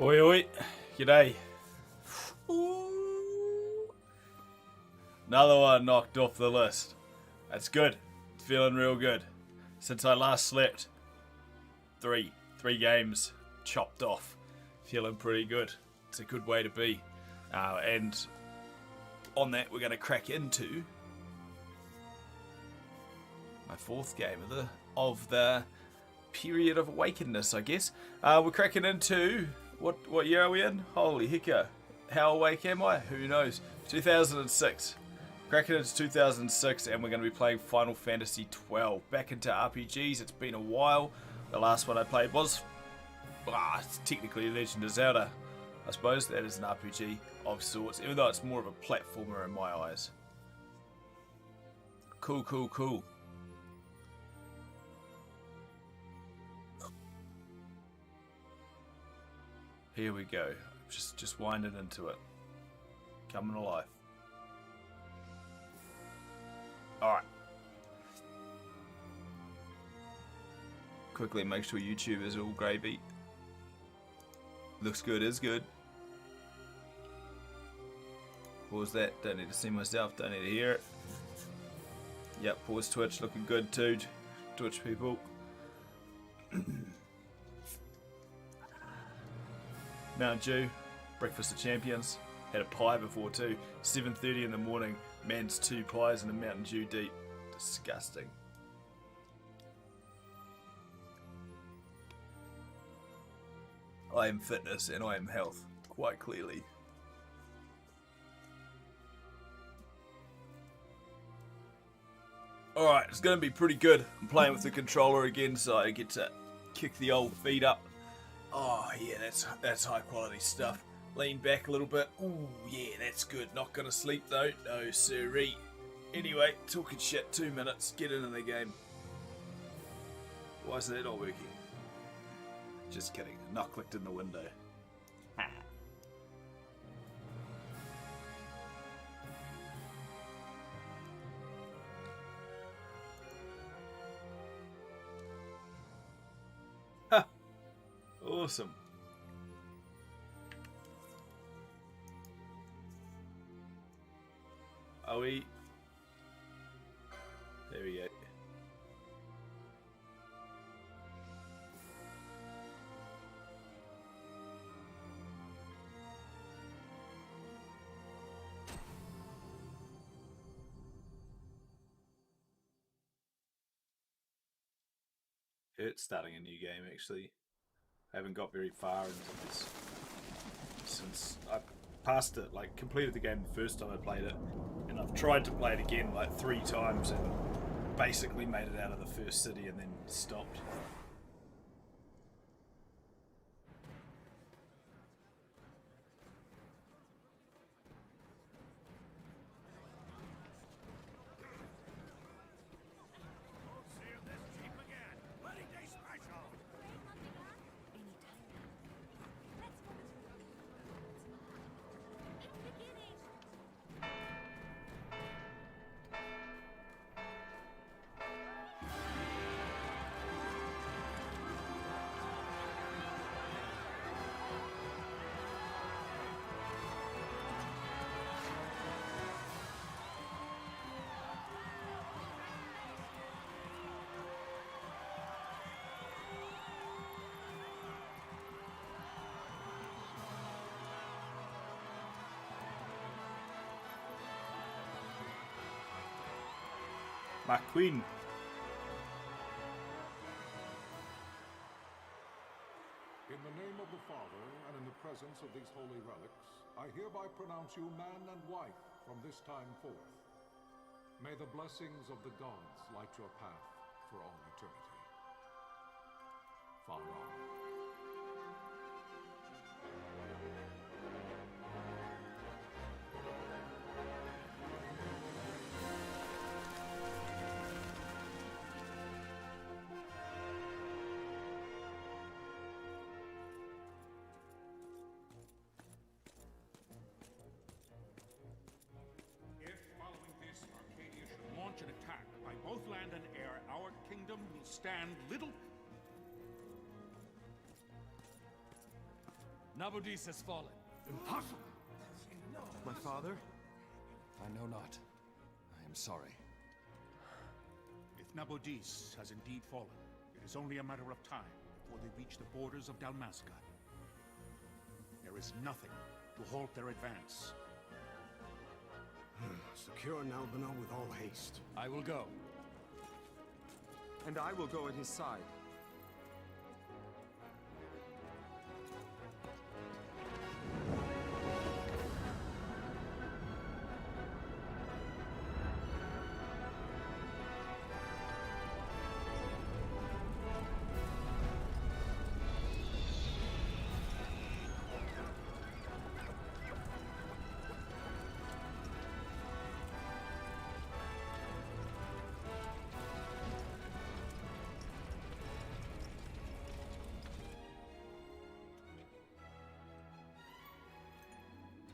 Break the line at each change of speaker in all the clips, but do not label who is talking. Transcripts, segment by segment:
Oi, oi. G'day. Ooh. Another one knocked off the list. That's good. Feeling real good. Since I last slept, three games chopped off. Feeling pretty good. It's a good way to be. And on that, we're going to crack into my fourth game of the period of awakenedness, I guess. We're cracking into what year are we in? Holy hicka! How awake am I? Who knows? 2006. Cracking into 2006, and we're going to be playing Final Fantasy XII. Back into RPGs. It's been a while. The last one I played was it's technically Legend of Zelda. I suppose that is an RPG of sorts, even though it's more of a platformer in my eyes. Cool. Here we go. Just winding into it. Coming alive. Alright. Quickly make sure YouTube is all gravy. Looks good, is good. Pause that. Don't need to see myself. Don't need to hear it. Yep, pause Twitch. Looking good too. Twitch people. Mount Dew, breakfast of champions. Had a pie before too. 7:30 in the morning. Man's 2 pies and a Mountain Dew deep. Disgusting. I am fitness and I am health, quite clearly. Alright, it's going to be pretty good. I'm playing with the controller again, so I get to kick the old feet up. Oh yeah, that's high quality stuff. Lean back a little bit. Ooh yeah, that's good. Not gonna sleep though. No siree. Anyway, talking shit. 2 minutes. Get into the game. Why is that not working? Just kidding. Not clicked in the window. Ha! Awesome. Are we? There we go. Hurts starting a new game actually. I haven't got very far into this since I passed it, like completed the game the first time I played it, and I've tried to play it again like 3 times and basically made it out of the first city and then stopped. My queen.
In the name of the Father, and in the presence of these holy relics, I hereby pronounce you man and wife from this time forth. May the blessings of the gods light your path for all eternity. Far on.
An attack by both land and air, our kingdom will stand little
Nabudis has fallen.
Impossible!
My father? I know not. I am sorry.
If Nabudis has indeed fallen, it is only a matter of time before they reach the borders of Dalmasca. There is nothing to halt their advance.
Secure Nalbina with all haste.
I will go.
And I will go at his side.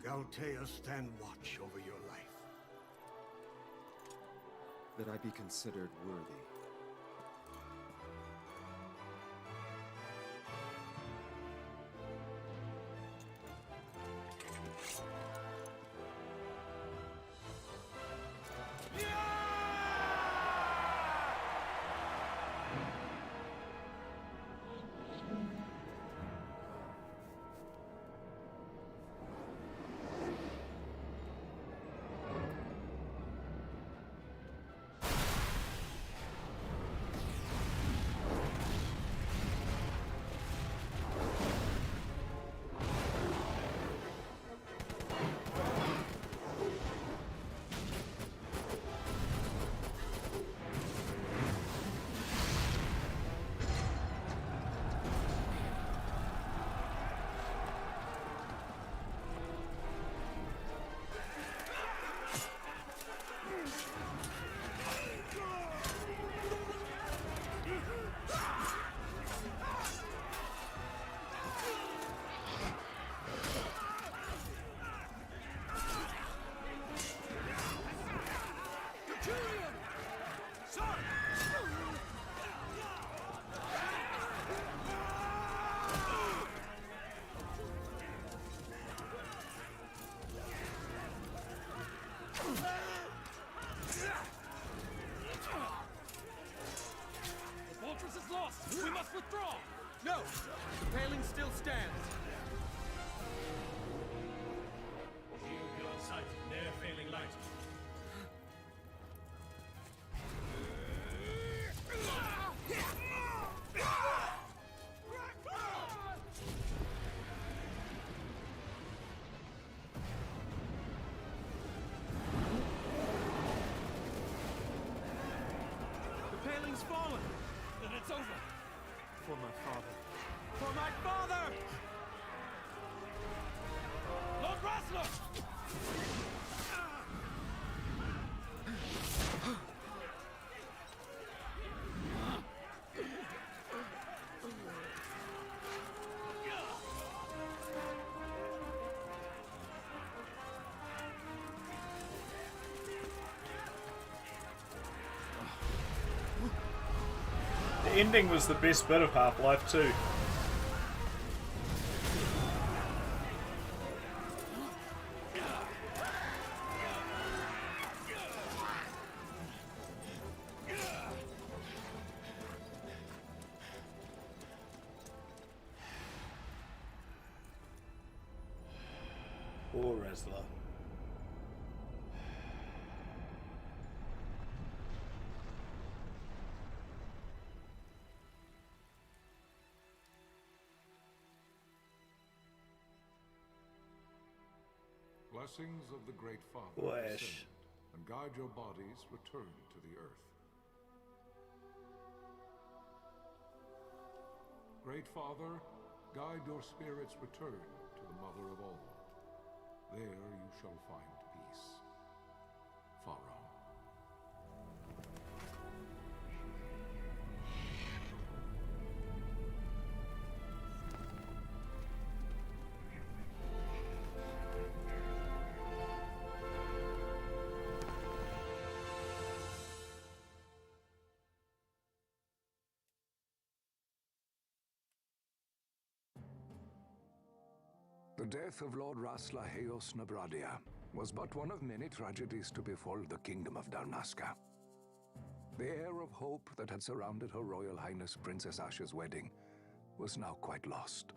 Galtea, stand watch over your life.
That I be considered worthy.
We must withdraw!
No! The paling still stands!
Shield beyond sight, ne'er failing light.
The paling's fallen!
Then it's over!
For my father. For my father!
Lord Rasler!
The ending was the best bit of Half-Life 2. Poor Resler.
Blessings of the Great Father
Flesh.
descend, and guide your bodies return to the earth. Great Father, guide your spirits return to the Mother of all. There you shall find peace. Pharaoh.
The death of Lord Rasla Heos Nabradia was but one of many tragedies to befall the Kingdom of Dalmasca. The air of hope that had surrounded Her Royal Highness Princess Asha's wedding was now quite lost.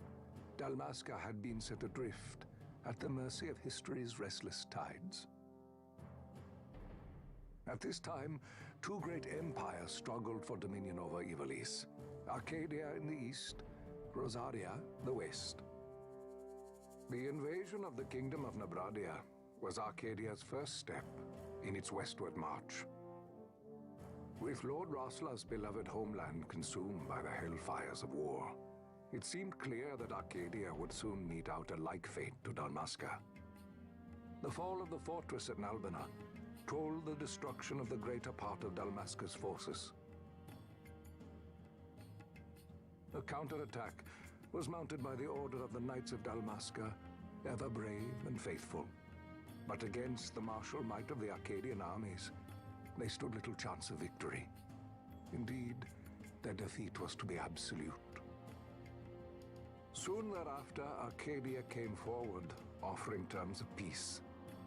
Dalmasca had been set adrift at the mercy of history's restless tides. At this time, two great empires struggled for dominion over Ivalice. Arcadia in the east, Rosaria the west. The invasion of the Kingdom of Nabradia was Arcadia's first step in its westward march. With Lord Rasla's beloved homeland consumed by the hellfires of war, it seemed clear that Arcadia would soon mete out a like fate to Dalmasca. The fall of the fortress at Nalbina told the destruction of the greater part of Dalmasca's forces. A counterattack was mounted by the order of the Knights of Dalmasca, ever brave and faithful. But against the martial might of the Arcadian armies, they stood little chance of victory. Indeed, their defeat was to be absolute. Soon thereafter, Arcadia came forward, offering terms of peace,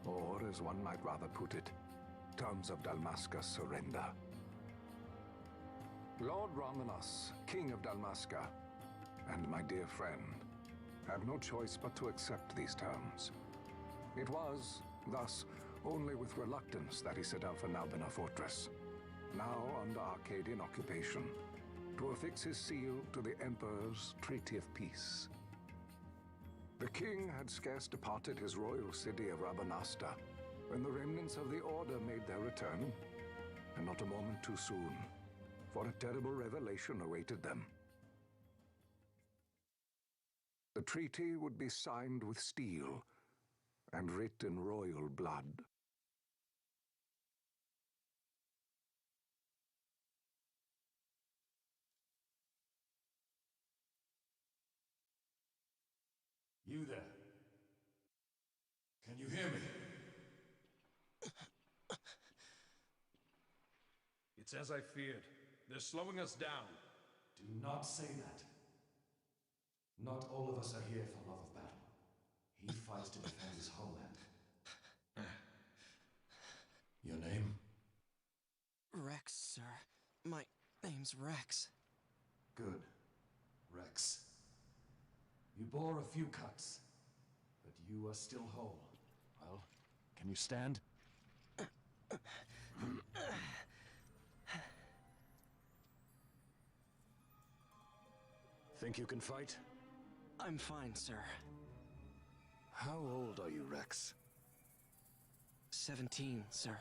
or, as one might rather put it, terms of Dalmasca's surrender. Lord Ramanas, King of Dalmasca, and my dear friend, had no choice but to accept these terms. It was, thus, only with reluctance that he set out for Nalbina Fortress, now under Arcadian occupation, to affix his seal to the Emperor's Treaty of Peace. The king had scarce departed his royal city of Rabanasta when the remnants of the Order made their return, and not a moment too soon, for a terrible revelation awaited them. The treaty would be signed with steel and writ in royal blood.
You there? Can you hear me?
It's as I feared. They're slowing us down.
Do not say that. Not all of us are here for love of battle. He fights to defend his homeland. Your name?
Rex, sir. My name's Rex.
Good. Rex. You bore a few cuts, but you are still whole. Well, can you stand? Think you can fight?
I'm fine, sir.
How old are you, Rex?
17, sir.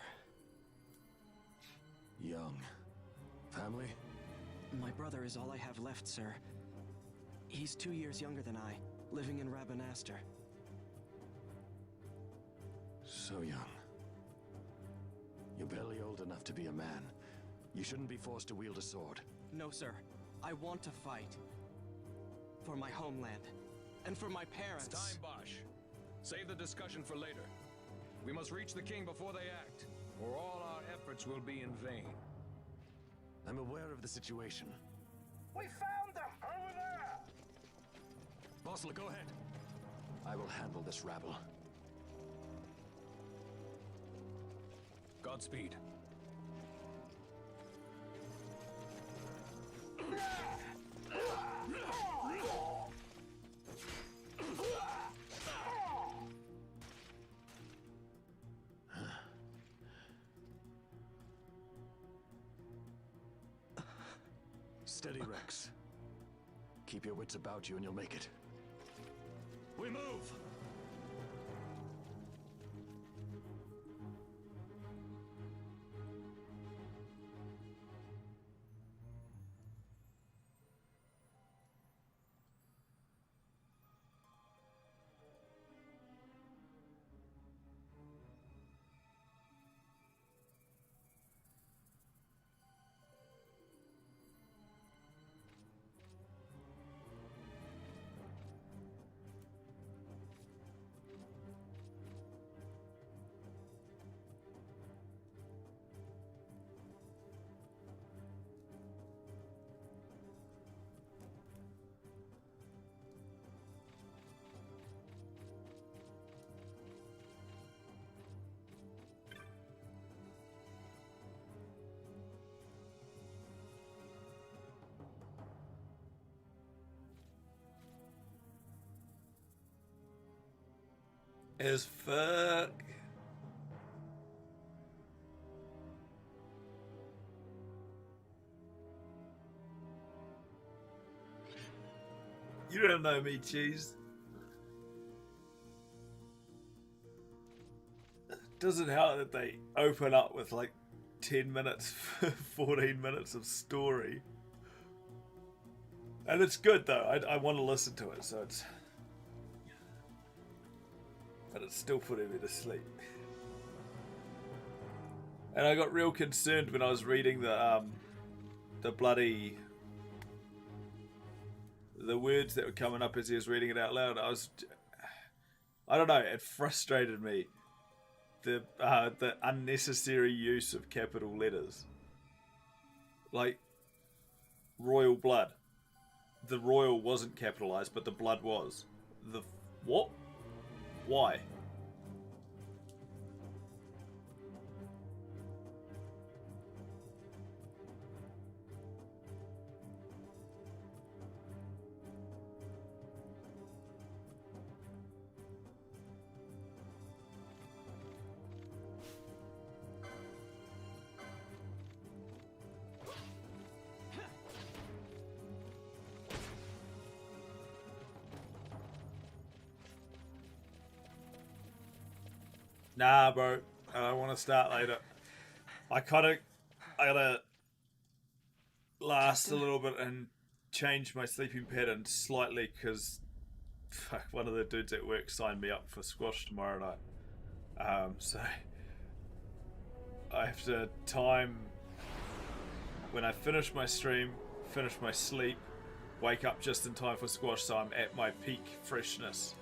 Young. Family?
My brother is all I have left, sir. He's 2 years younger than I, living in Rabanastre.
So young. You're barely old enough to be a man. You shouldn't be forced to wield a sword.
No, sir. I want to fight. For my homeland. And for my parents.
It's time, Bosch. Save the discussion for later. We must reach the king before they act, or all our efforts will be in vain.
I'm aware of the situation.
We found them! Over there!
Bossler, go ahead. I will handle this rabble.
Godspeed.
Steady, Rex. Keep your wits about you and you'll make it. We move!
as fuck. You don't know me, Cheese. Doesn't help that they open up with like 10 minutes, 14 minutes of story. And it's good though. I want to listen to it, so it's... But it's still putting me to sleep. And I got real concerned when I was reading the bloody... the words that were coming up as he was reading it out loud. I don't know, it frustrated me. The unnecessary use of capital letters. Like, royal blood. The royal wasn't capitalized, but the blood was. The... what? Why? Nah, bro. I don't want to start later. I gotta last a little bit and change my sleeping pattern slightly because one of the dudes at work signed me up for squash tomorrow night. So I have to time when I finish my stream, finish my sleep, wake up just in time for squash, so I'm at my peak freshness.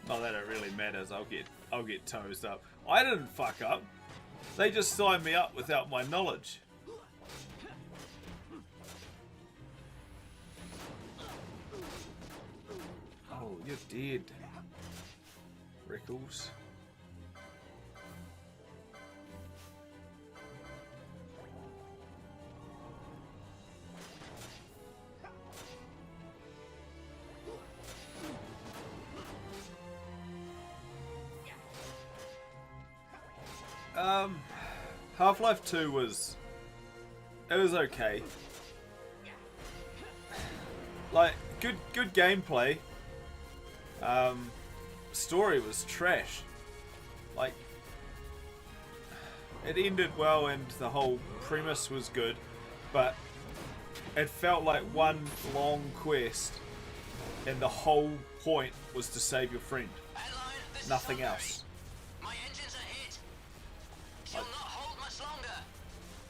Not that it really matters. I'll get toes up. I didn't fuck up. They just signed me up without my knowledge. Oh, you're dead. Rickles. Half-Life 2 was okay. Like, good gameplay. Story was trash. Like, it ended well and the whole premise was good, but it felt like one long quest and the whole point was to save your friend. Nothing else.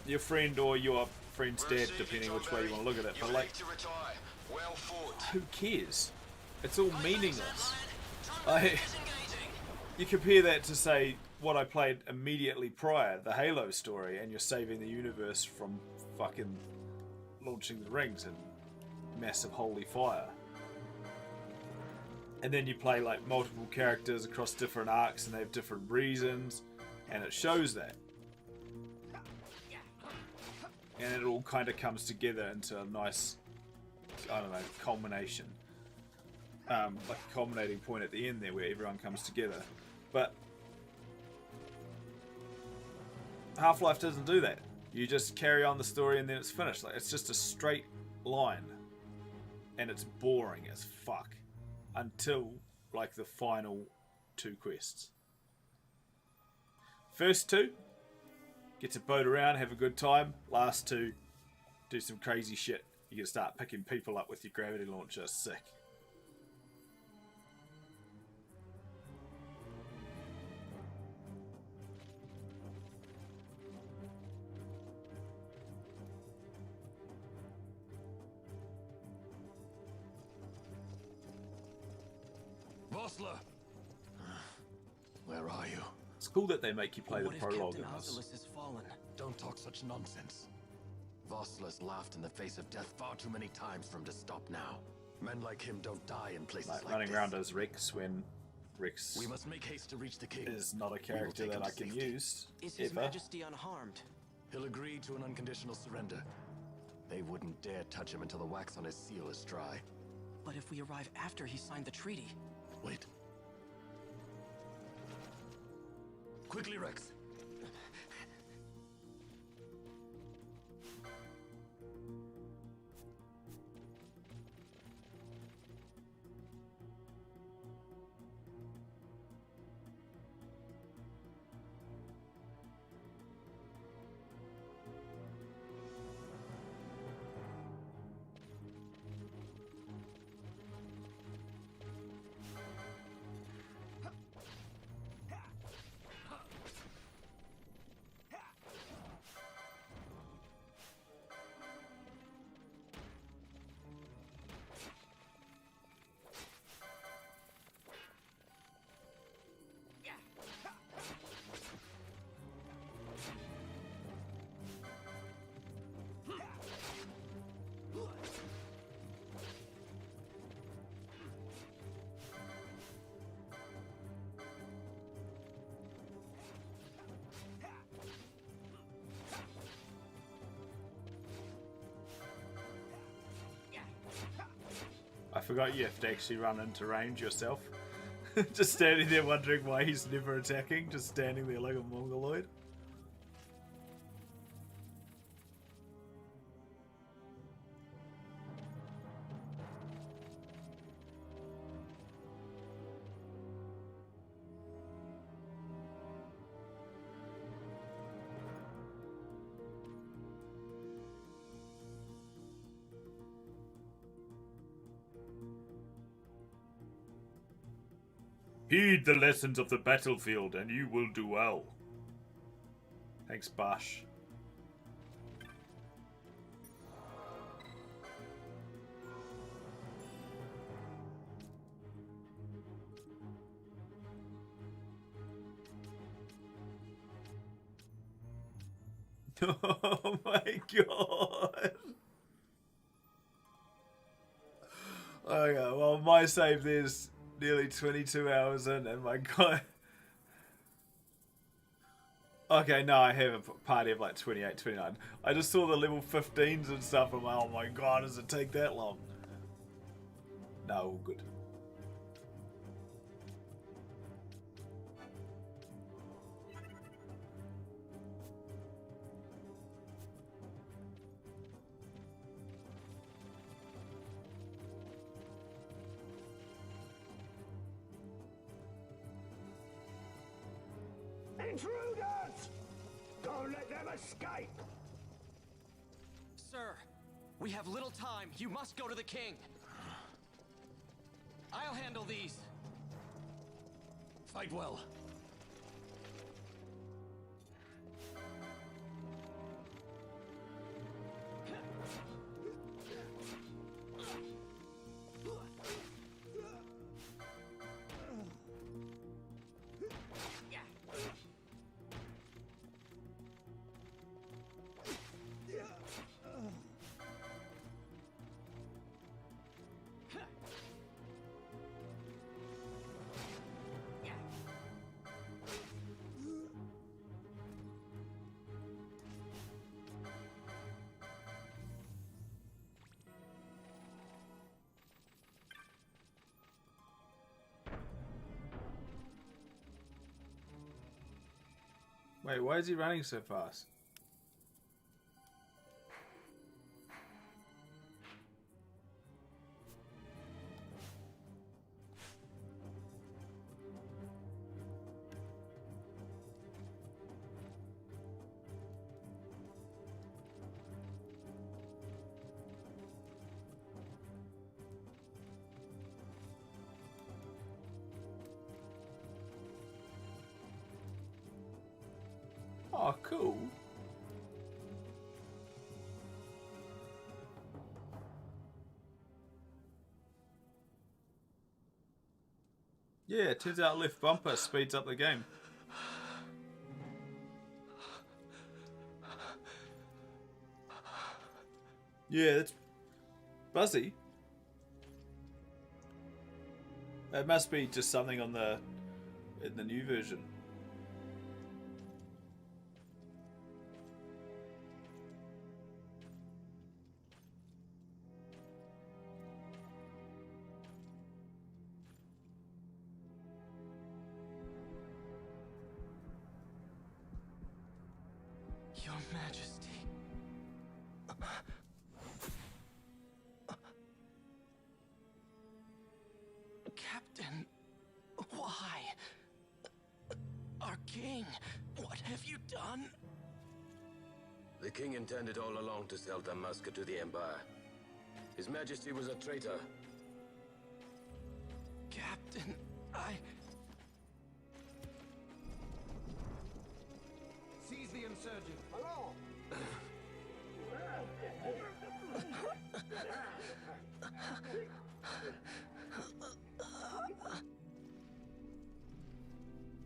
Your friend or your friend's dad, depending which way you want to look at it. But like, who cares? It's all meaningless. You compare that to, say, what I played immediately prior, the Halo story, and you're saving the universe from fucking launching the rings and massive holy fire. And then you play like multiple characters across different arcs and they have different reasons, and it shows that. And it all kind of comes together into a nice, I don't know, culmination. Like a culminating point at the end there where everyone comes together. But Half-Life doesn't do that. You just carry on the story and then it's finished. Like, it's just a straight line. And it's boring as fuck. Until, like, the final 2 quests. First 2, get to boat around, have a good time. Last 2, do some crazy shit. You can start picking people up with your gravity launcher. Sick.
Vossler! Where are you?
It's cool that they make you play the
What if
prologue in
Captain
this.
Ozilus has fallen?
Don't talk such nonsense. Vossler's laughed in the face of death far too many times for him to stop now. Men like him don't die in places like
running
this.
around as Rex when Rex
We must make haste to reach the king.
is not a character that I can use.
Is His
ever.
Majesty unharmed?
He'll agree to an unconditional surrender.
They wouldn't dare touch him until the wax on his seal is dry.
But if we arrive after he signed the treaty...
Wait. Quickly, Rex!
I forgot you have to actually run into range yourself. Just standing there wondering why he's never attacking, just standing there like a mongoloid. Heed the lessons of the battlefield and you will do well. Thanks, Bash. Oh my god. Okay, well my save there's nearly 22 hours in and my god. Okay, no, I have a party of like 28, 29. I just saw the level 15s and stuff. I'm like, oh my god, does it take that long? No, all good.
Intruders! Don't let them escape!
Sir, we have little time. You must go to the king. I'll handle these.
Fight well.
Wait, why is he running so fast? Oh, cool. Yeah, it turns out left bumper speeds up the game. Yeah, it's buzzy. It must be just something on in the new version.
Majesty. Captain, why? Our king, what have you done?
The king intended all along to sell Damaska to the Empire. His Majesty was a traitor.
Captain,
Seize the insurgent. Along.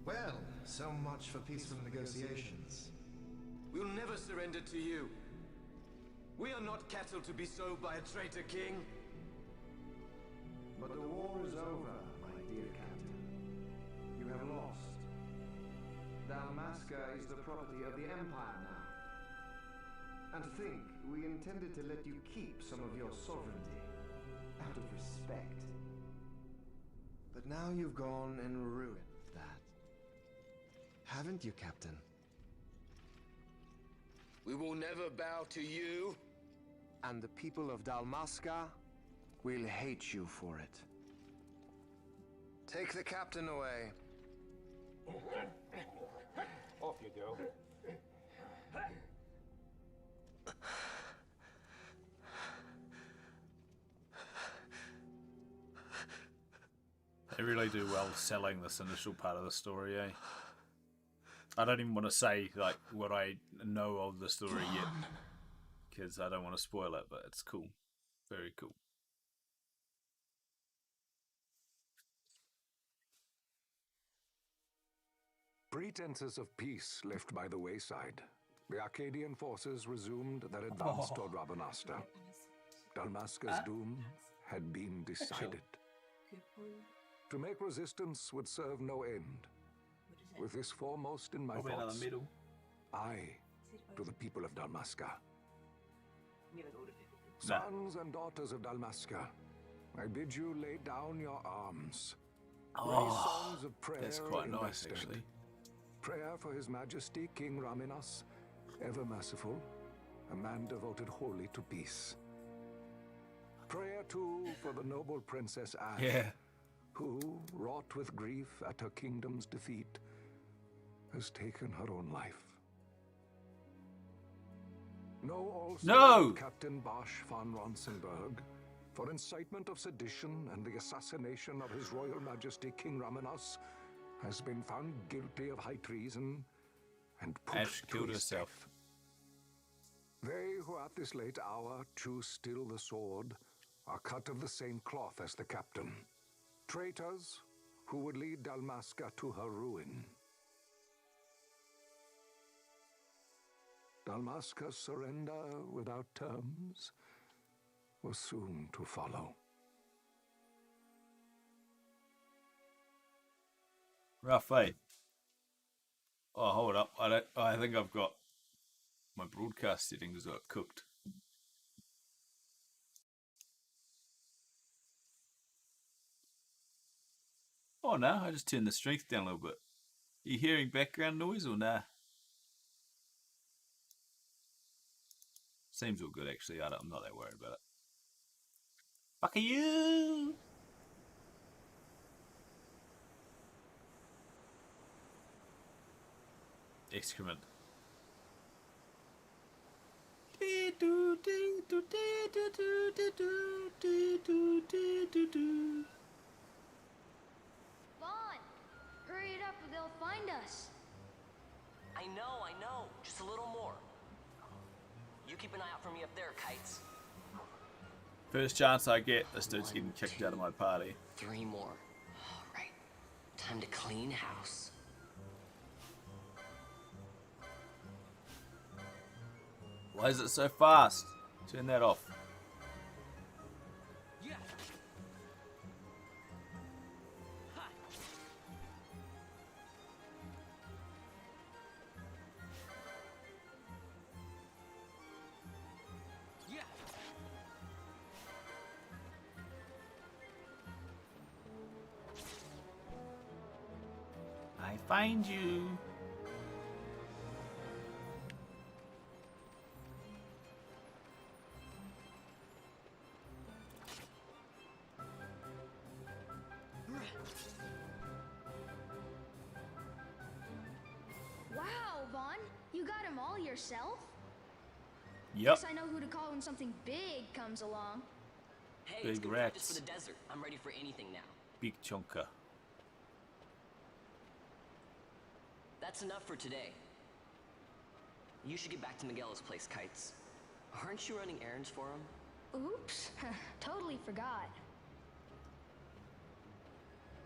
Well, so much for peaceful negotiations.
We'll never surrender to you. We are not cattle to be sold by a traitor king.
But the war is over, my dear captain. You have lost. Dalmasca is the property of the Empire now. And think, we intended to let you keep some of your sovereignty, out of respect. But now you've gone and ruined that. Haven't you, Captain?
We will never bow to you.
And the people of Dalmasca will hate you for it. Take the captain away.
Off you go.
They really do well selling this initial part of the story, eh? I don't even want to say like what I know of the story yet, because I don't want to spoil it, but it's cool. Very cool.
Pretenses of peace left by the wayside, the Arcadian forces resumed their advance toward Rabanasta. Dalmasca's doom had been decided. To make resistance would serve no end. With this foremost in my thoughts, I, to the people of Dalmasca. Sons and daughters of Dalmasca, I bid you lay down your arms. Raise songs of prayer
that's quite
in
nice,
their stead.
actually.
Prayer for His Majesty King Raminas, ever merciful, a man devoted wholly to peace. Prayer too for the noble Princess Ash,
Yeah.
who, wrought with grief at her kingdom's defeat, has taken her own life. Know also
No!
Captain Bosch von Ronsenberg, for incitement of sedition and the assassination of His Royal Majesty King Raminas, has been found guilty of high treason and put
Ash
to
killed
his
herself.
death. They who at this late hour choose still the sword are cut of the same cloth as the captain. Traitors who would lead Dalmasca to her ruin. Dalmasca's surrender without terms was soon to follow.
Rough, eh? Oh, hold up. I think I've got my broadcast settings got cooked. Oh, no. I just turned the strength down a little bit. You hearing background noise or nah? Seems all good, actually. I'm not that worried about it. Fuck you! Excrement.
Vaughn, hurry it up or they'll find us.
I know. Just a little more. You keep an eye out for me up there, Kites.
First chance I get, this dude's getting kicked out of my party.
3 more. All right. Time to clean house.
Why is it so fast? Turn that off.
Yeah. Ha. Yeah.
I find you.
all yourself?
Yep.
Guess I know who to call when something big comes along.
Hey,
Big
it's good
rats.
practice for the desert. I'm ready for anything now.
Big chunker.
That's enough for today. You should get back to Miguelo's place, Kites. Aren't you running errands for him?
Oops, totally forgot.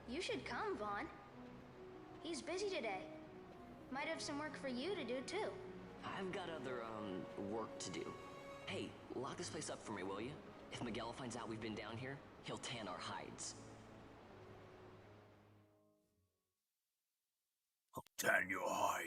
You should come, Vaughn. He's busy today. Might have some work for you to do, too.
I've got other, work to do. Hey, lock this place up for me, will you? If Miguel finds out we've been down here, he'll tan our hides.
I'll tan your hide.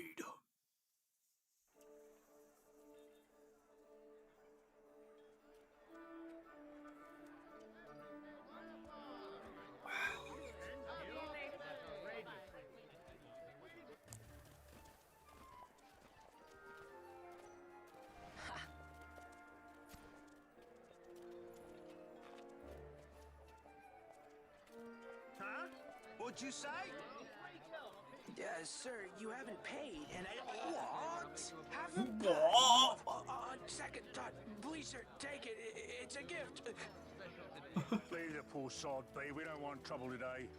Huh? What'd you say? Sir, you haven't paid, and I... What? Haven't paid? On second thought, please, sir, take it. It's a gift.
Leave the poor sod be. We don't want trouble today.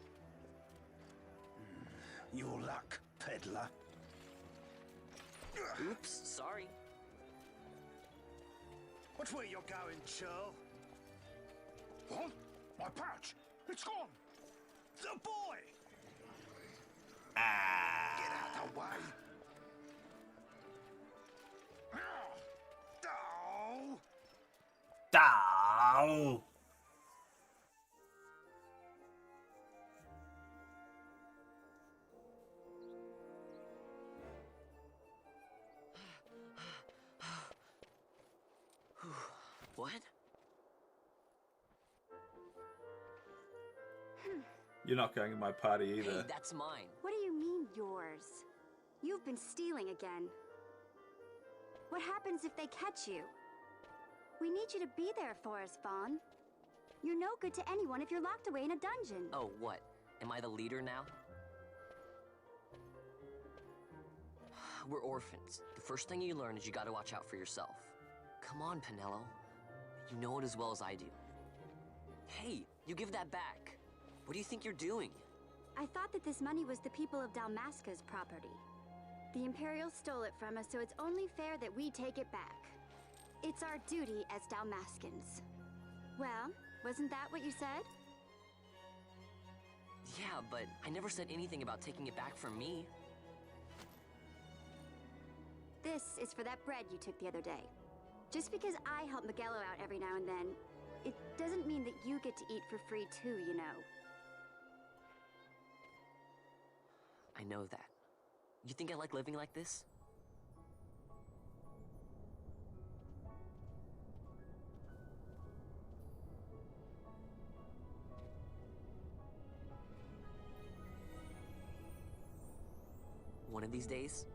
Your luck, peddler.
Oops, sorry.
Watch where you're going, churl. What? My pouch! It's gone! The boy!
Get out of the way. Oh.
Dow.
What?
You're not going to my party either.
Hey, that's mine.
What do you mean, yours? You've been stealing again. What happens if they catch you? We need you to be there for us, Vaughn. You're no good to anyone if you're locked away in a dungeon.
Oh, what? Am I the leader now? We're orphans. The first thing you learn is you gotta watch out for yourself. Come on, Pinello. You know it as well as I do. Hey, you give that back. What do you think you're doing?
I thought that this money was the people of Dalmasca's property. The Imperials stole it from us, so it's only fair that we take it back. It's our duty as Dalmascans. Well, wasn't that what you said?
Yeah, but I never said anything about taking it back from me.
This is for that bread you took the other day. Just because I help Miguelo out every now and then, it doesn't mean that you get to eat for free too, you know.
I know that. You think I like living like this? One of these days,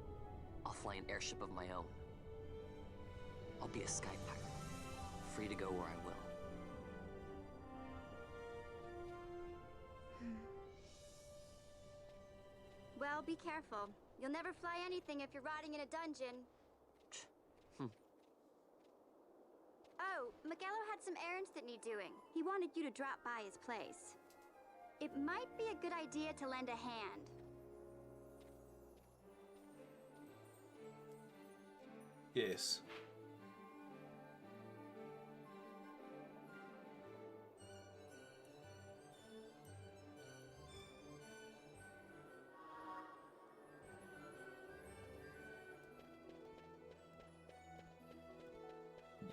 I'll fly an airship of my own. I'll be a sky pirate, free to go where I will.
Well, be careful. You'll never fly anything if you're rotting in a dungeon. Oh, Miguelo had some errands that need doing. He wanted you to drop by his place. It might be a good idea to lend a hand.
Yes.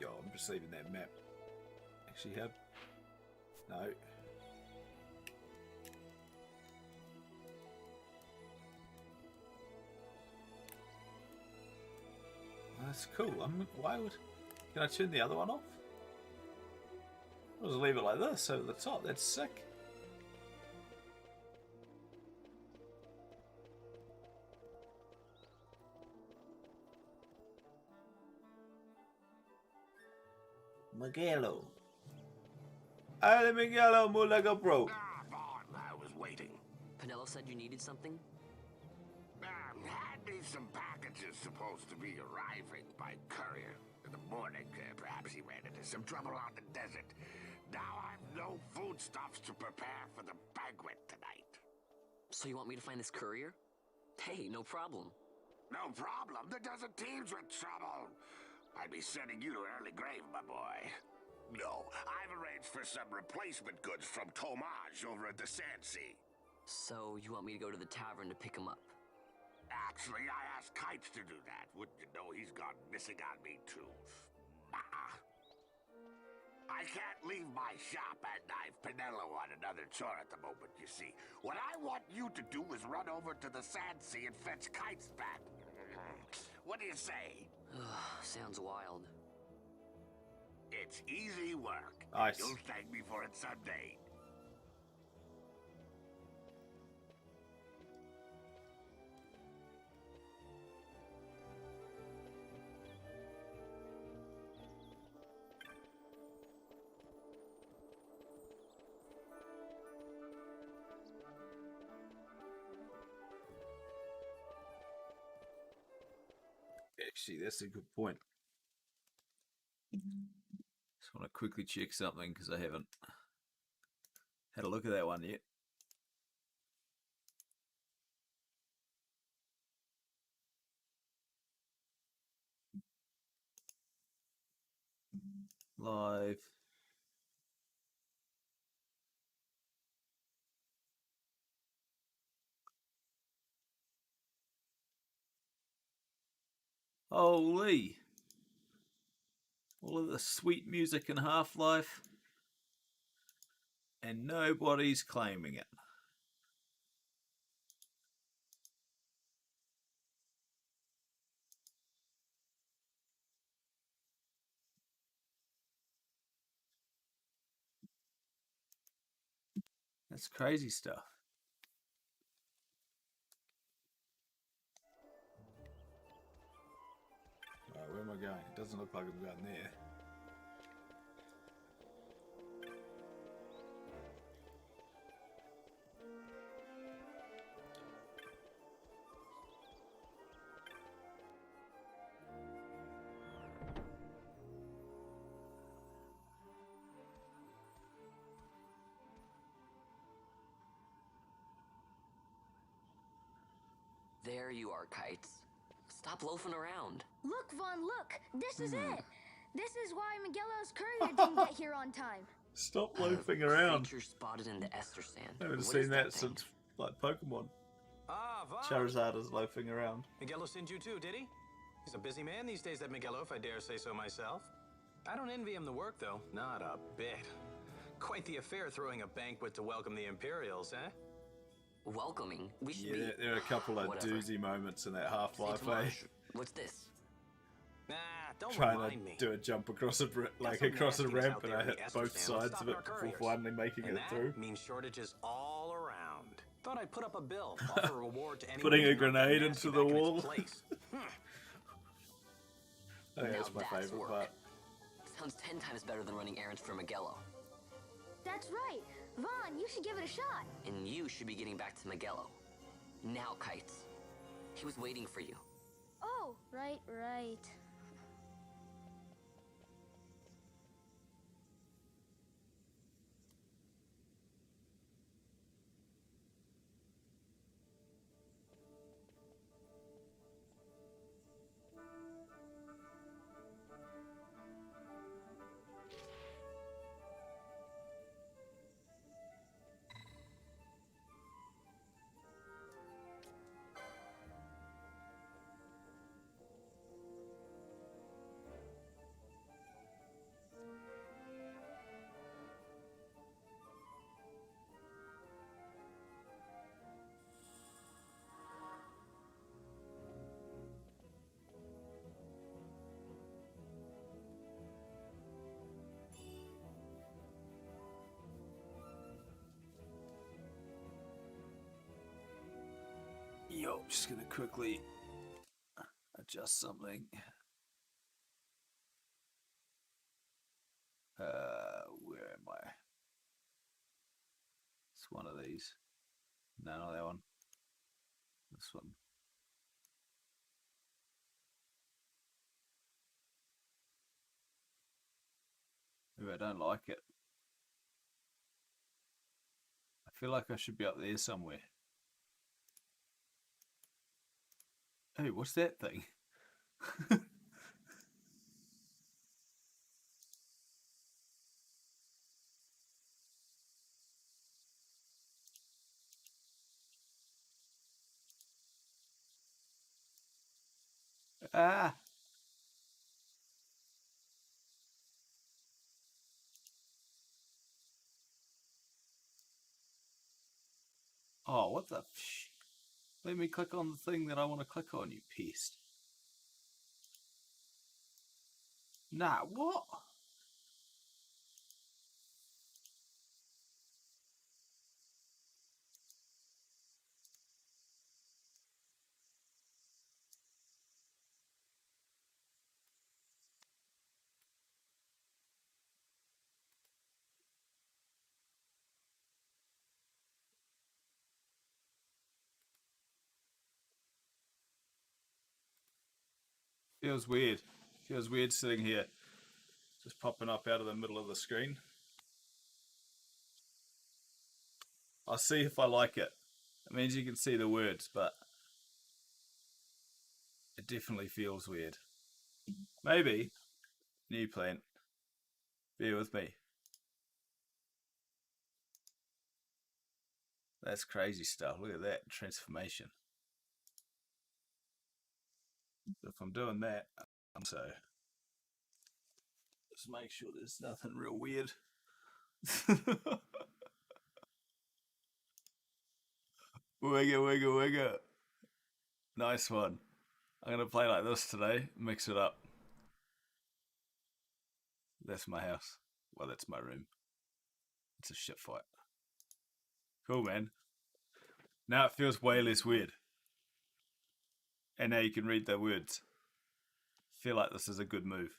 Yo, I'm just leaving that map. Actually, have no. That's cool. Why would? Can I turn the other one off? I'll just leave it like this over the top. That's sick. Miguelo. Ale Miguelo, Mulaga bro.
I was waiting.
Pinello said you needed something?
Had me some packages supposed to be arriving by courier. In the morning, perhaps he ran into some trouble out in the desert. Now I've no foodstuffs to prepare for the banquet tonight.
So you want me to find this courier? Hey, no problem.
No problem. The desert teems with trouble. I'd be sending you to early grave, my boy. No, I've arranged for some replacement goods from Tomage over at the Sandsea.
So you want me to go to the tavern to pick him up?
Actually, I asked Kites to do that. Wouldn't you know he's gone missing on me, too? I can't leave my shop and I've Pinello on another chore at the moment, you see. What I want you to do is run over to the Sandsea and fetch Kites back. What do you say?
Sounds wild.
It's easy work.
Nice.
You'll thank me for it someday.
Actually, that's a good point. Just want to quickly check something because I haven't had a look at that one yet. Live. Holy. All of the sweet music in Half-Life. And nobody's claiming it. That's crazy stuff. Alright, where am I going? It doesn't look like I'm going there.
There you are, Kites. Stop loafing around.
Look, Vaughn, look! This is it! This is why Miguelo's courier didn't get here on time.
Stop loafing around.
Creature spotted in the Ester Sand.
I haven't
What
seen
is
that
thing?
since, like, Pokemon.
Ah, Vaughn.
Charizard is loafing around.
Miguelo sent you too, did he? He's a busy man these days, that Miguelo, if I dare say so myself. I don't envy him the work, though. Not a bit. Quite the affair throwing a banquet to welcome the Imperials, eh?
Welcoming? We should
Yeah,
be...
there are a couple of
Whatever.
doozy moments in that Half-Life,
Say tomorrow.
eh?
What's this?
Nah, don't
Trying
remind me.
to do a jump across a
Got some
across a
nasties
ramp,
out
and
there
I
in the
hit
Ester
both
Sand
sides of
stopping
it
our
before
couriers.
finally making
And
it
that
through.
means shortages all around. Thought I'd put up a bill, offer a reward to anyone
Putting
who
a
can knock the
grenade
nasty
into the
back in its
wall.
place.
I think
Now
that's my
that's
favorite
work.
part.
Sounds 10 times better than running errands for Miguelo.
That's right. Vaughn, you should give it a shot.
And you should be getting back to Miguelo. Now, Kites. He was waiting for you.
Oh, right.
Yo, just gonna quickly adjust something. Where am I? It's one of these. No, not that one. This one. I don't like it. I feel like I should be up there somewhere. Hey, what's that thing? Ah! Oh, what the Let me click on the thing that I want to click on, you pest. Nah, what? Feels weird. Feels weird sitting here. Just popping up out of the middle of the screen. I'll see if I like it. It means you can see the words, but it definitely feels weird. Maybe. New plant. Bear with me. That's crazy stuff. Look at that transformation. If I'm doing that, so just make sure there's nothing real weird. Wigga, wigga, wigga. Nice one. I'm going to play like this today, mix it up. That's my house. Well, that's my room. It's a shit fight. Cool, man. Now it feels way less weird. And now you can read the words. Feel like this is a good move.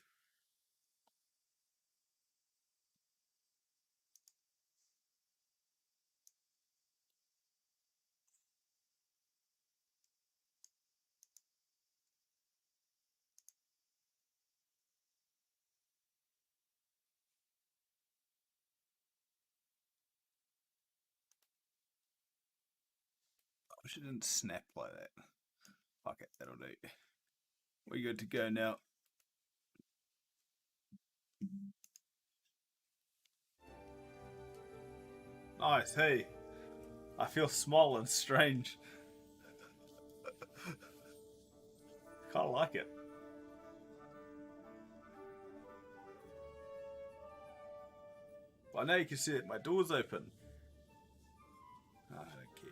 I wish it didn't snap like that. Fuck it, that'll do. We're good to go now. Nice, hey. I feel small and strange. Kinda like it. Well, now you can see it. My door's open. I don't care.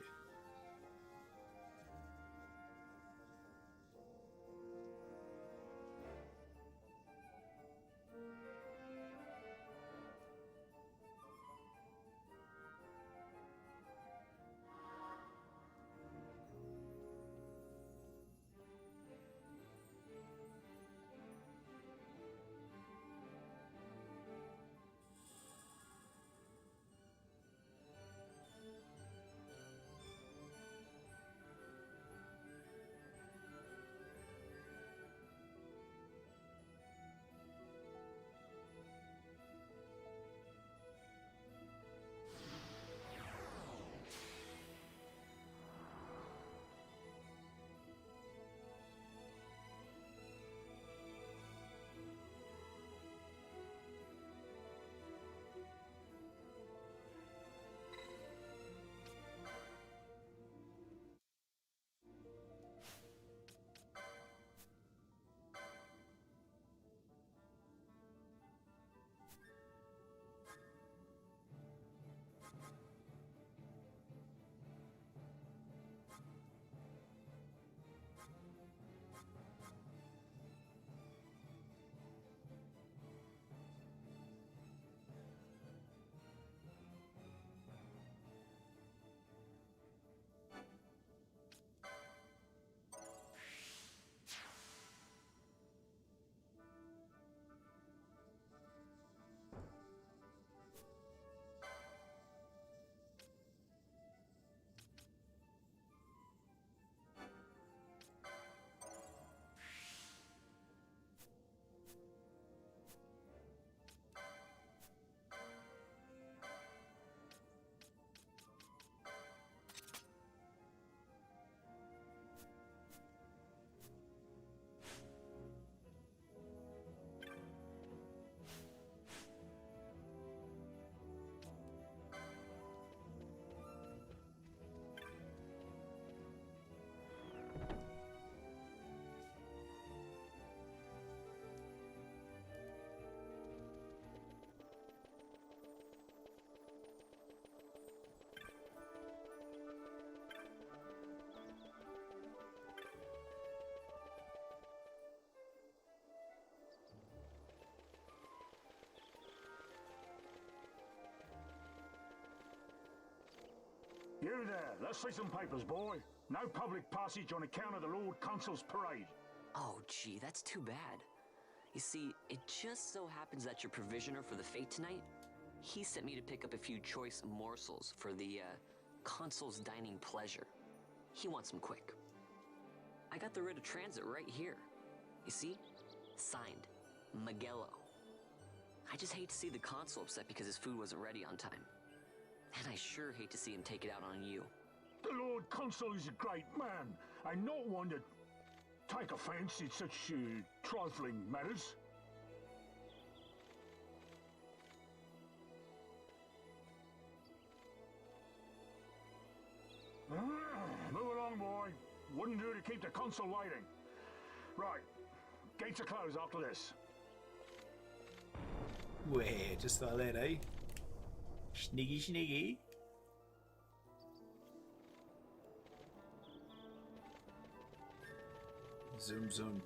Howdy there. Let's see some papers, boy. No public passage on account of the Lord Consul's parade.
Oh, gee, that's too bad. You see, it just so happens that your provisioner for the fete tonight, he sent me to pick up a few choice morsels for the, Consul's dining pleasure. He wants them quick. I got the writ of transit right here. You see? Signed, Miguelo. I just hate to see the Consul upset because his food wasn't ready on time. And I sure hate to see him take it out on you.
The Lord Consul is a great man, and not one to take offense in such trifling matters. Move along, boy. Wouldn't do to keep the Consul waiting. Right. Gates are closed after this.
Where, just like that, eh? Sniggy, sniggy. Zoom, zoom.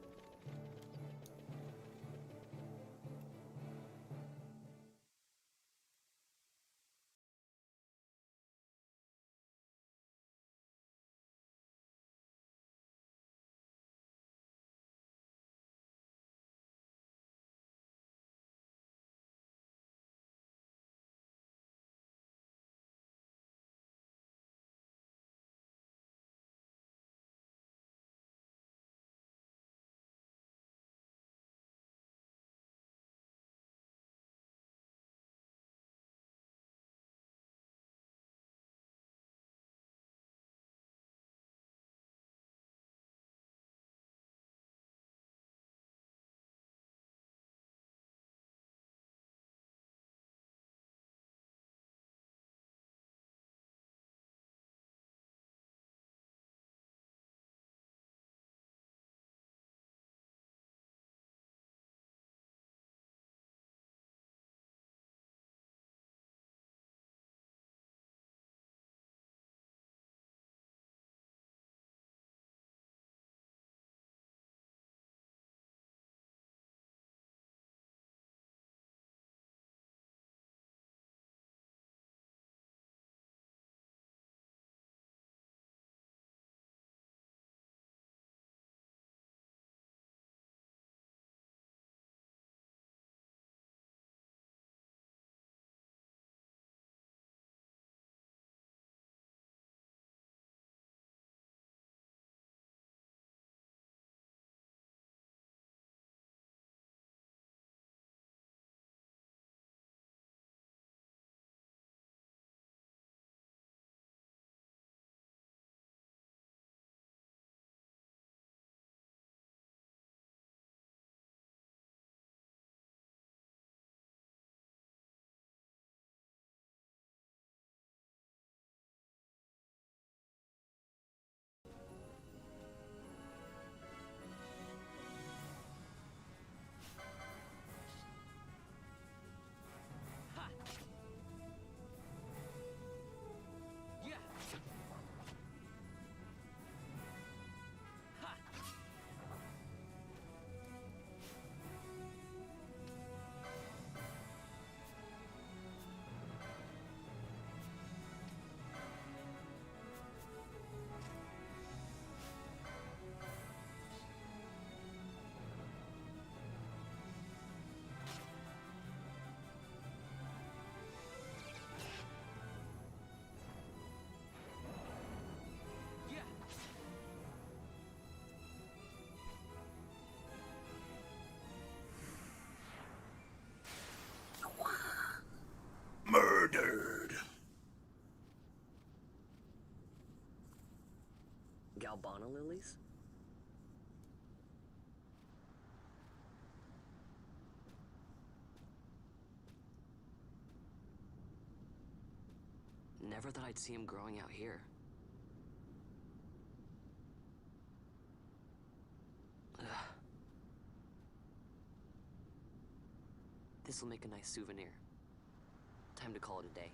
Murdered.
Galbana lilies? Never thought I'd see him growing out here. This'll make a nice souvenir. Time to call it a day.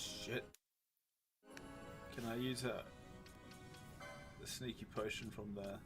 shit. Can I use the sneaky potion from there?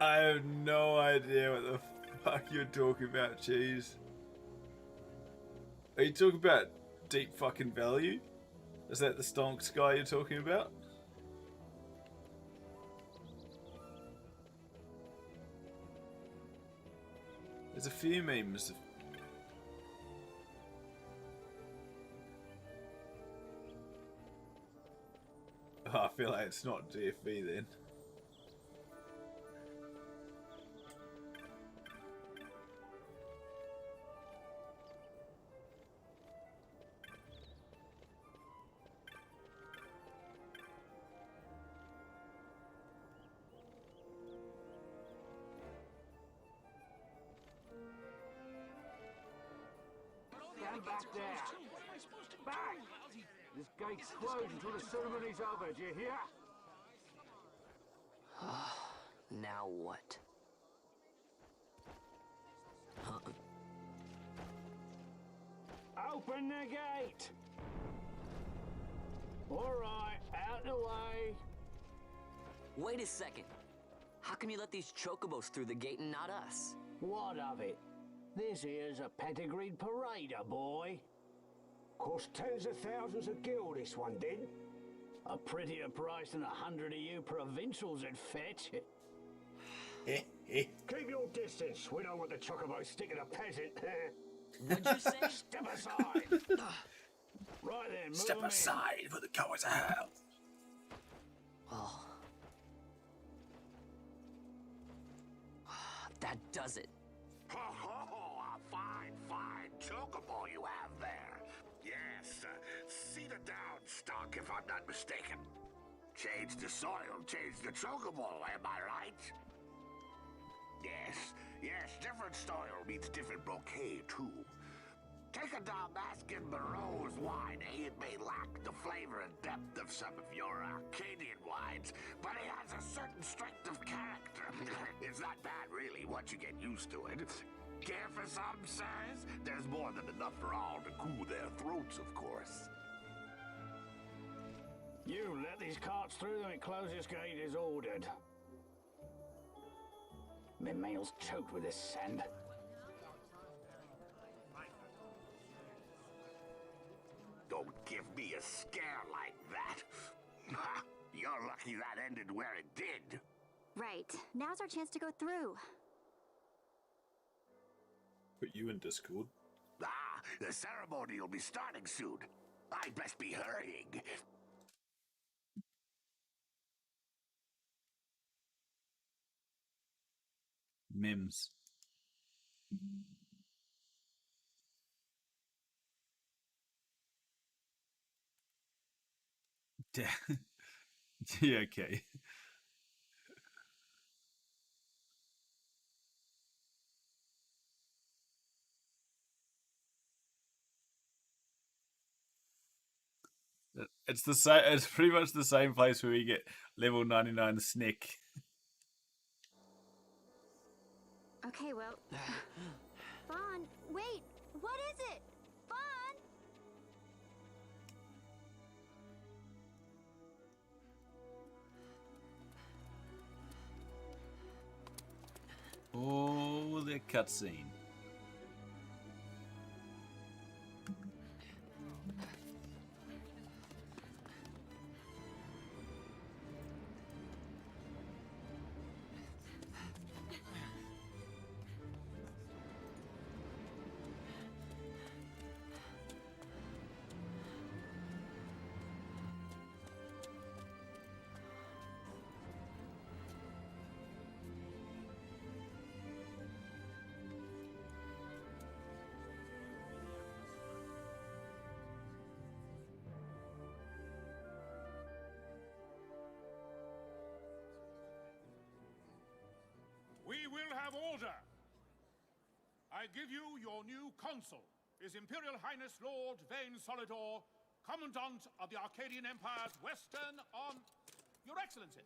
I have no idea what the fuck you're talking about, Cheese. Are you talking about deep fucking value? Is that the stonks guy you're talking about? There's a few memes. Oh, I feel like it's not DFV then.
Stand back there. Back! This gate's closed until the ceremony's over, do you hear?
Now what?
Open the gate! Alright, out the way.
Wait a second. How come you let these chocobos through the gate and not us?
What of it? This here's a pedigreed parader, boy. Cost tens of thousands of gil, this one did. A prettier price than 100 of you provincials would fetch. Keep your distance. We don't want the chocobo sticking a peasant.
What'd you say?
Step aside. Right then, move
Step aside for the cowards out.
Oh. That does it.
Ho ho! A fine, fine chocobo you have there. Yes, cedar down stock if I'm not mistaken. Change the soil, change the chocobo, am I right? Yes, different soil means different bouquet too. Take a Dalmascan Barrow's wine, It may lack the flavor and depth of some of your Arcadian wines, but it has a certain strength of character. It's not bad, really, once you get used to it. Care for some, sirs? There's more than enough for all to cool their throats, of course.
You let these carts through and close this gate as ordered. My mail's choked with this sand.
Don't give me a scare like that. You're lucky that ended where it did.
Right. Now's our chance to go through.
Put you in Discord.
The ceremony will be starting soon. I'd best be hurrying.
Mims. Yeah, okay. It's the same. It's pretty much the same place where we get level 99 Sneck.
Okay, well... Vaughn, wait! What is it? Vaughn!
Oh, the cutscene.
We will have order. I give you your new consul, His Imperial Highness Lord Vane Solidor, Commandant of the Arcadian Empire's Western on... Your Excellency.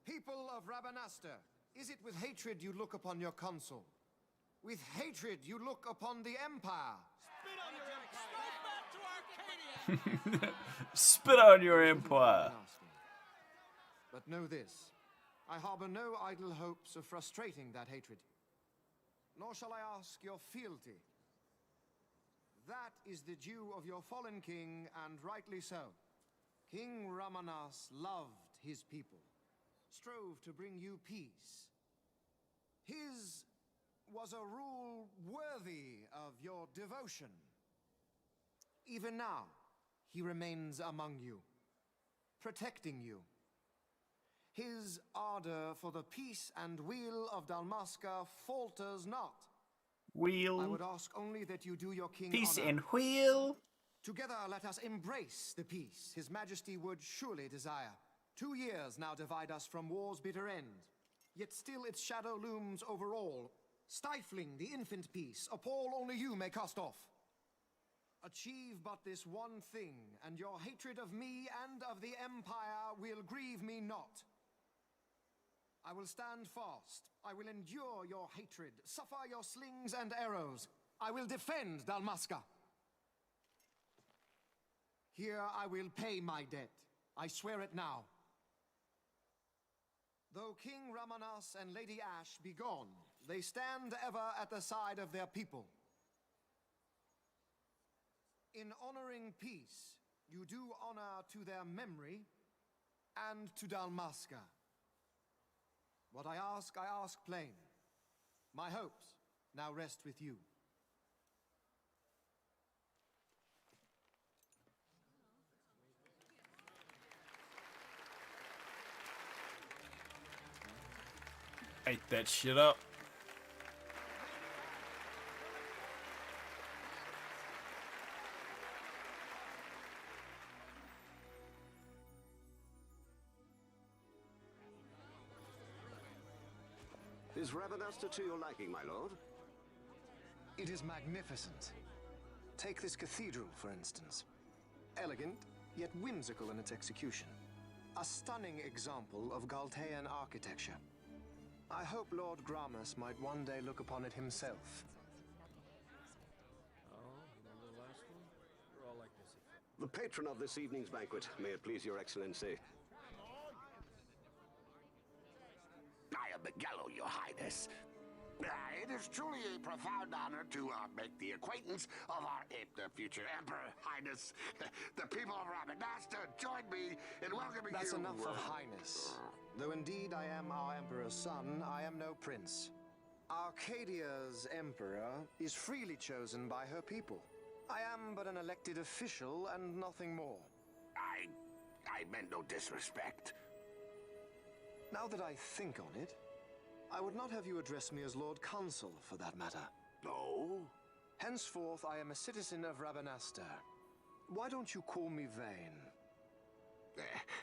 People of Rabanastre, is it with hatred you look upon your consul? With hatred you look upon the Empire?
Spit on your empire.
But know this, I harbor no idle hopes of frustrating that hatred. Nor shall I ask your fealty. That is the due of your fallen king, and rightly so. King Ramanas loved his people, strove to bring you peace. His was a rule worthy of your devotion. Even now, he remains among you, protecting you. His ardor for the peace and weal of Dalmasca falters not.
Wheel.
I would ask only that you do your king
Peace
honor.
and wheel.
Together let us embrace the peace His Majesty would surely desire. 2 years now divide us from war's bitter end, yet still its shadow looms over all, stifling the infant peace, a pall only you may cast off. Achieve but this one thing, and your hatred of me and of the Empire will grieve me not. I will stand fast. I will endure your hatred, suffer your slings and arrows. I will defend Dalmasca. Here I will pay my debt. I swear it now. Though King Ramanas and Lady Ash be gone, they stand ever at the side of their people. In honoring peace, you do honor to their memory and to Dalmasca. What I ask plain. My hopes now rest with you.
Ate that shit up.
Is Rabanastre to your liking, my lord?
It is magnificent. Take this cathedral, for instance. Elegant, yet whimsical in its execution. A stunning example of Galtean architecture. I hope Lord Gramus might one day look upon it himself.
The patron of this evening's banquet, may it please your excellency.
I am Miguelo, your highness. It is truly a profound honor to make the acquaintance of our future emperor, highness. The people of Rabanastre join me in welcoming
That's
you.
enough of highness. Though indeed I am our emperor's son, I am no prince. Arcadia's emperor is freely chosen by her people. I am but an elected official and nothing more.
I meant no disrespect.
Now that I think on it, I would not have you address me as Lord Consul, for that matter.
No?
Henceforth, I am a citizen of Rabanastre.
Why don't you call me Vane?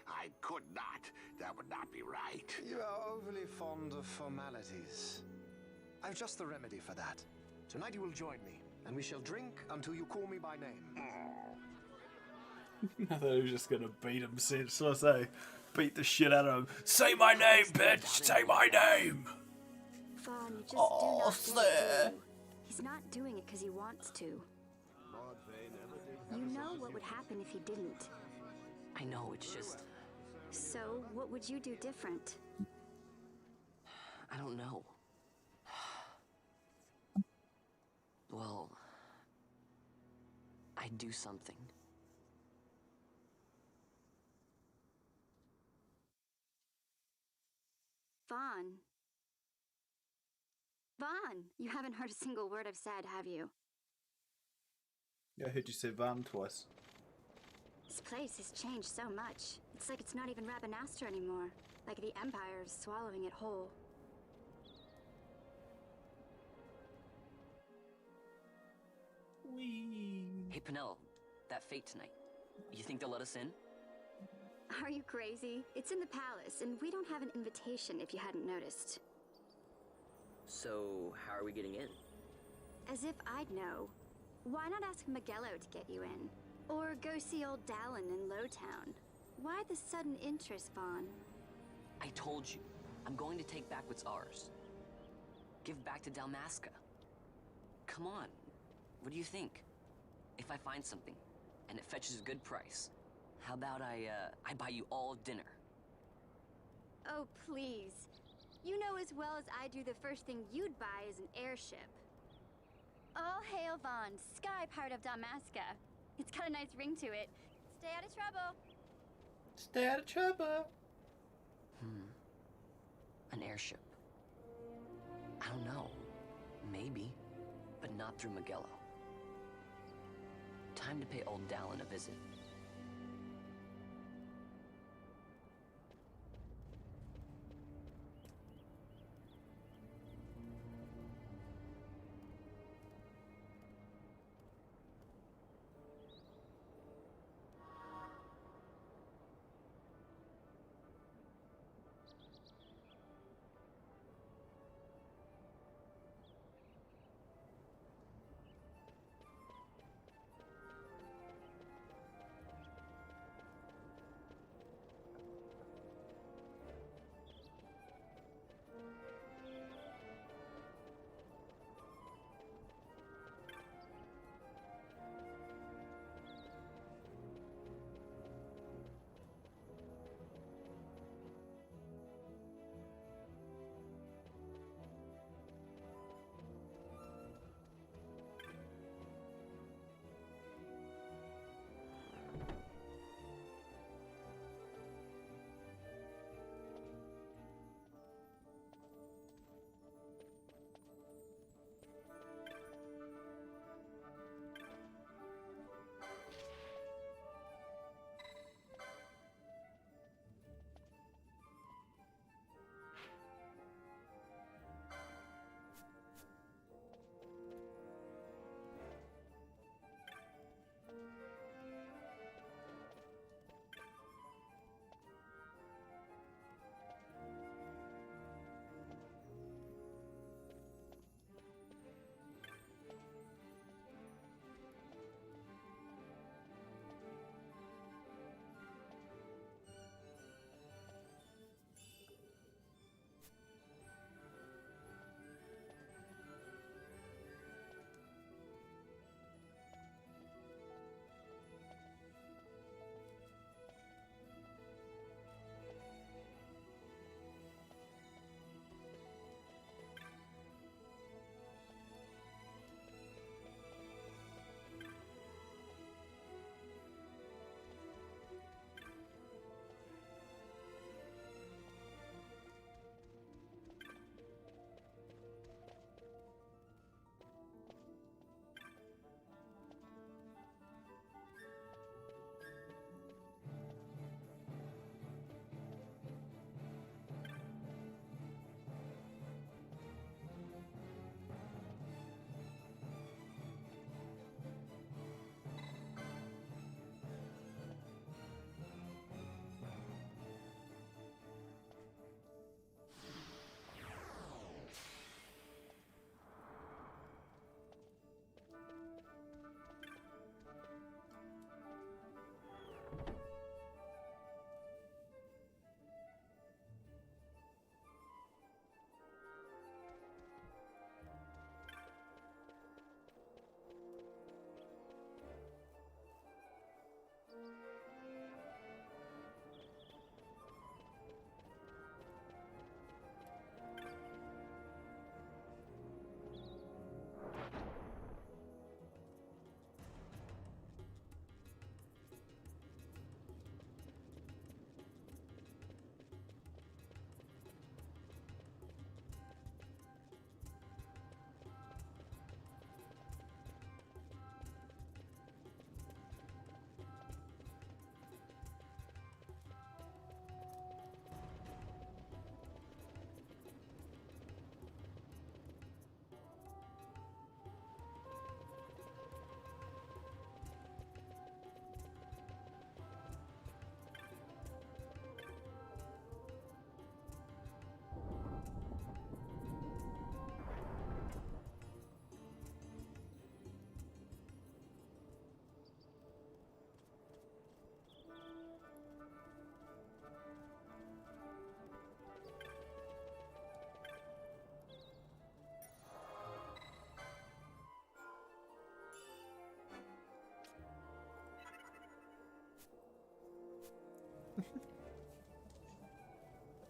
I could not. That would not be right.
You are overly fond of formalities. I've just the remedy for that. Tonight you will join me, and we shall drink until you call me by name.
I thought he was just gonna beat him senseless, eh? Beat the shit out of him. Say my name, bitch! Say my name!
Vaughn, you just do not get it, do you? He's not doing it because he wants to. You know what would happen if he didn't.
I know, it's just...
So, what would you do different?
I don't know. Well... I'd do something.
Vaughn. Vaughn! You haven't heard a single word I've said, have you?
Yeah, I heard you say Van twice.
This place has changed so much. It's like it's not even Rabanastre anymore. Like the Empire is swallowing it whole.
Whee!
Hey, Penel, that fete tonight. You think they'll let us in?
Are you crazy? It's in the palace, and we don't have an invitation if you hadn't noticed.
So, how are we getting in?
As if I'd know. Why not ask Miguelo to get you in? Or go see old Dallin in Lowtown? Why the sudden interest, Vaughn?
I told you, I'm going to take back what's ours. Give back to Dalmasca. Come on, what do you think? If I find something, and it fetches a good price, how about I buy you all dinner?
Oh, please. You know as well as I do the first thing you'd buy is an airship. All hail Vaughn, sky part of Dalmasca. It's got a nice ring to it. Stay out of trouble.
Stay out of trouble.
An airship. I don't know. Maybe. But not through Miguelo. Time to pay old Dallin a visit.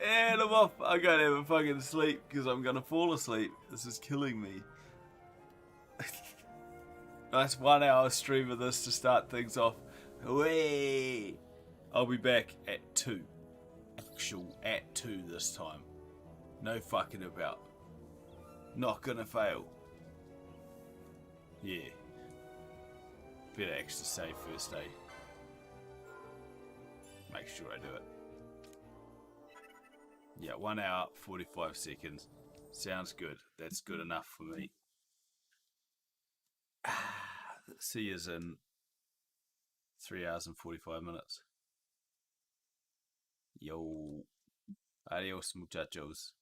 And I'm off. I gotta have a fucking sleep because I'm gonna fall asleep. This is killing me. Nice 1 hour stream of this to start things off. Whee! I'll be back at 2. Actual at 2 this time. No fucking about. Not gonna fail. Yeah. Better extra save first, eh? Make sure I do it. Yeah, 1 hour, 45 seconds. Sounds good. That's good enough for me. See you in 3 hours and 45 minutes. Yo. Adios, muchachos.